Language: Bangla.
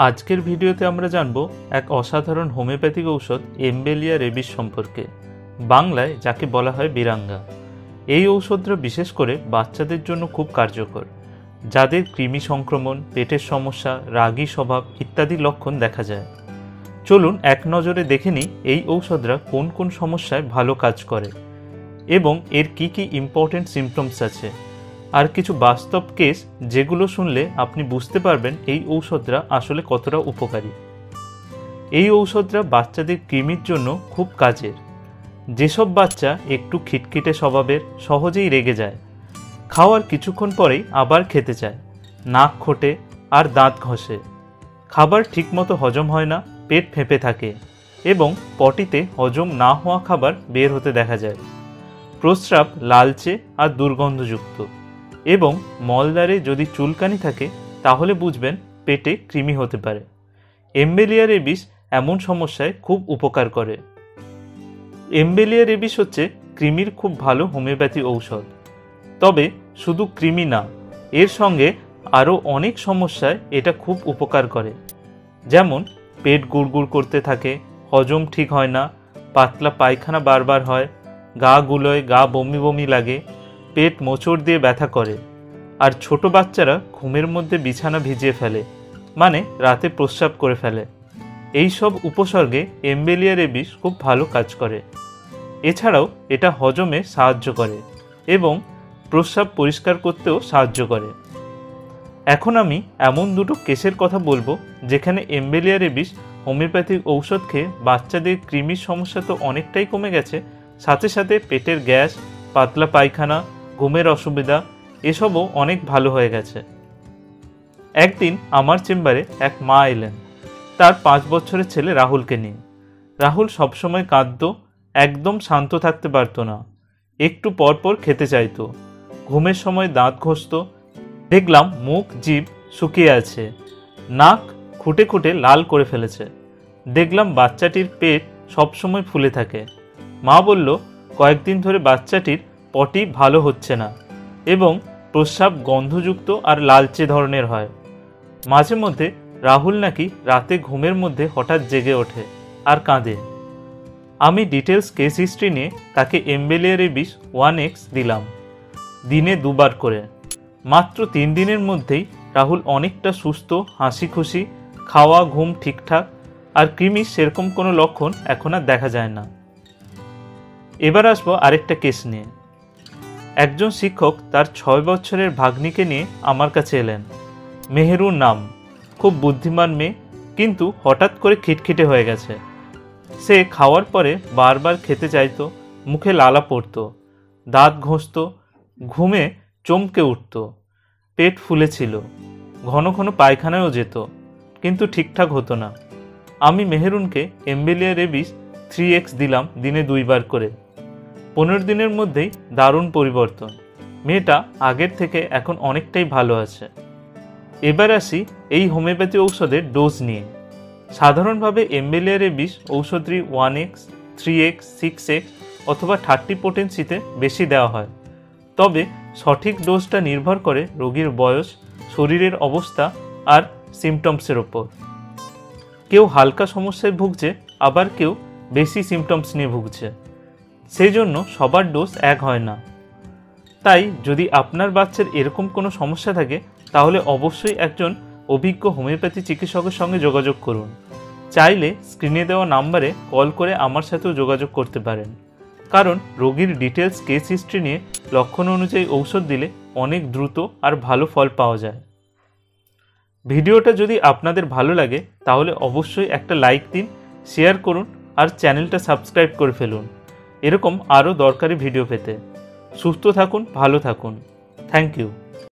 আজকের ভিডিওতে আমরা জানব এক অসাধারণ হোমিওপ্যাথিক ঔষধ এমবেলিয়া রেবিস সম্পর্কে, বাংলায় যাকে বলা হয় বিরাঙ্গা। এই ঔষধটা বিশেষ করে বাচ্চাদের জন্য খুব কার্যকর, যাদের কৃমি সংক্রমণ, পেটের সমস্যা, রাগী স্বভাব ইত্যাদি লক্ষণ দেখা যায়। চলুন এক নজরে দেখে নিই এই ঔষধরা কোন কোন সমস্যায় ভালো কাজ করে এবং এর কি কি ইম্পর্টেন্ট সিমটমস আছে, আর কিছু বাস্তব কেস যেগুলো শুনলে আপনি বুঝতে পারবেন এই ঔষধরা আসলে কতটা উপকারী। এই ঔষধরা বাচ্চাদের কৃমির জন্য খুব কাজের। যেসব বাচ্চা একটু খিটখিটে স্বভাবের, সহজেই রেগে যায়, খাওয়ার কিছুক্ষণ পরেই আবার খেতে চায়, নাক খোটে আর দাঁত ঘষে, খাবার ঠিকমতো হজম হয় না, পেট ফেঁপে থাকে এবং পটিতে হজম না হওয়া খাবার বের হতে দেখা যায়, প্রস্রাব লালচে আর দুর্গন্ধযুক্ত এবং মলদ্বারে যদি চুলকানি থাকে তাহলে বুঝবেন পেটে কৃমি হতে পারে। এমবেলিয়া রেবিস এমন সমস্যায় খুব উপকার করে। এমবেলিয়া রেবিস হচ্ছে কৃমির খুব ভালো হোমিওপ্যাথি ঔষধ। তবে শুধু কৃমি না, এর সঙ্গে আরও অনেক সমস্যায় এটা খুব উপকার করে। যেমন পেট গুড়গুড় করতে থাকে, হজম ঠিক হয় না, পাতলা পায়খানা বারবার হয়, গা গুলোয়, গা বমি বমি লাগে, পেট মোচড় দিয়ে ব্যথা করে, আর ছোট বাচ্চারা ঘুমের মধ্যে বিছানা ভিজিয়ে ফেলে, মানে রাতে প্রস্রাব করে ফেলে। এই সব উপসর্গে এমবেলিয়া রেবিস খুব ভালো কাজ করে। এছাড়াও এটা হজমে সাহায্য করে এবং প্রস্রাব পরিষ্কার করতেও সাহায্য করে। এখন আমি এমন দুটো কেসের কথা বলবো যেখানে এমবেলিয়া রেবিস হোমিওপ্যাথিক ঔষধ খেয়ে বাচ্চাদের কৃমির সমস্যা তো অনেকটাই কমে গেছে, সাথে সাথে পেটের গ্যাস, পাতলা পায়খানা, ঘুমের অসুবিধা এসবও অনেক ভালো হয়ে গেছে। একদিন আমার চেম্বারে এক মা এলেন তার 5 বছরের ছেলে রাহুলকে নিয়ে। রাহুল সবসময় কাঁদতো, একদম শান্ত থাকতে পারতো না, একটু পরপর খেতে চাইতো, ঘুমের সময় দাঁত ঘষত, দেখলাম মুখ জিভ শুকিয়ে আছে, নাক খুঁটে খুঁটে লাল করে ফেলেছে, দেখলাম বাচ্চাটির পেট সবসময় ফুলে থাকে। মা বলল কয়েকদিন ধরে বাচ্চাটির পটি ভালো হচ্ছে না এবং প্রস্রাব গন্ধযুক্ত আর লালচে ধরনের হয়। মাঝে মধ্যে রাহুল নাকি রাতে ঘুমের মধ্যে হঠাৎ জেগে ওঠে আর কাঁদে। আমি ডিটেলস কেস হিস্ট্রি নিয়ে তাকে এমবেলিয়া রেবিস 1X দিলাম, দিনে 2 বার করে। মাত্র 3 দিনের মধ্যেই রাহুল অনেকটা সুস্থ, হাসি খুশি, খাওয়া ঘুম ঠিকঠাক, আর কৃমির সেরকম কোনো লক্ষণ এখন আর দেখা যায় না। এবার আসবো আরেকটা কেস নিয়ে। একজন শিক্ষক তার 6 বছরের ভাগ্নিকে নিয়ে আমার কাছে এলেন। মেহেরুর নাম, খুব বুদ্ধিমান মেয়ে, কিন্তু হঠাৎ করে খিটখিটে হয়ে গেছে। সে খাওয়ার পরে বারবার খেতে চাইতো, মুখে লালা পড়তো, দাঁত ঘষত, ঘুমে চমকে উঠত, পেট ফুলেছিল, ঘন ঘন পায়খানায়ও যেত, কিন্তু ঠিকঠাক হতো না। আমি মেহেরুনকে এমবেলিয়া রেবিস 3X দিলাম, দিনে 2 বার করে। 15 দিনের মধ্যেই দারুণ পরিবর্তন, মেয়েটা আগের থেকে এখন অনেকটাই ভালো আছে। এবার আসি এই হোমিওপ্যাথি ঔষধের ডোজ নিয়ে। সাধারণভাবে এমবেলিয়া রেবিস ঔষধটি 1X, 3X, 6X অথবা 30 পোটেন্সিতে বেশি দেওয়া হয়। তবে সঠিক ডোজটা নির্ভর করে রোগীর বয়স, শরীরের অবস্থা আর সিমটমসের ওপর। কেউ হালকা সমস্যায় ভুগছে, আবার কেউ বেশি সিমটমস নিয়ে ভুগছে, সেই জন্য সবার ডোজ এক হয় না। তাই যদি আপনার বাচ্চার এরকম কোনো সমস্যা থাকে তাহলে অবশ্যই একজন অভিজ্ঞ হোমিওপ্যাথি চিকিৎসকের সঙ্গে যোগাযোগ করুন। চাইলে স্ক্রিনে দেওয়া নাম্বারে কল করে আমার সাথেও যোগাযোগ করতে পারেন, কারণ রোগীর ডিটেলস কেস হিস্ট্রি নিয়ে লক্ষণ অনুযায়ী ঔষধ দিলে অনেক দ্রুত আর ভালো ফল পাওয়া যায়। ভিডিওটা যদি আপনাদের ভালো লাগে তাহলে অবশ্যই একটা লাইক দিন, শেয়ার করুন আর চ্যানেলটা সাবস্ক্রাইব করে ফেলুন এরকম আরও দরকারি ভিডিও পেতে। সুস্থ থাকুন, ভালো থাকুন। Thank you.